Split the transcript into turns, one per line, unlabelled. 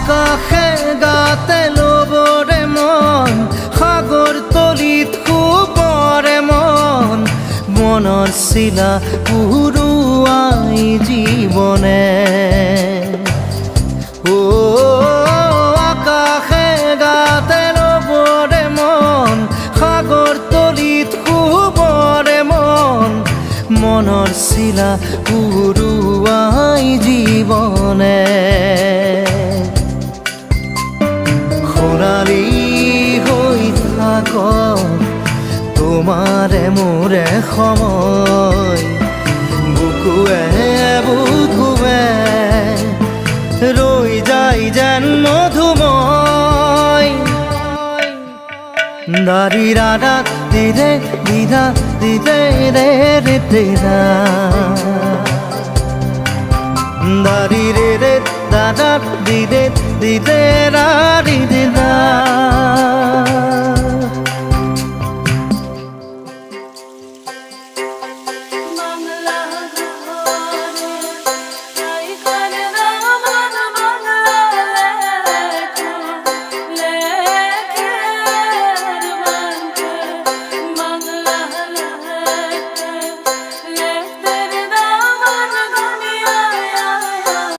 আকাশে গাতে ল'বৰে মন সাগৰ তলিত শুবৰে মন মনৰ চিলা উৰুৱাই জীৱনে আকাশে গাতে ল'বৰে মন সাগৰ তলিত শুবৰে মন মনৰ চিলা উৰুৱাই জীৱনে খৰালি হৈ থাক তোমাৰে মোৰে সময় বুকুৱে বুকুৱে ৰৈ যায় যেন মধুময় দাৰি ৰাধা দিদে দিদা দিদে ৰে ৰে দিদা দাৰি ৰে ৰে দাদা দিদে দিদে ৰা দিদা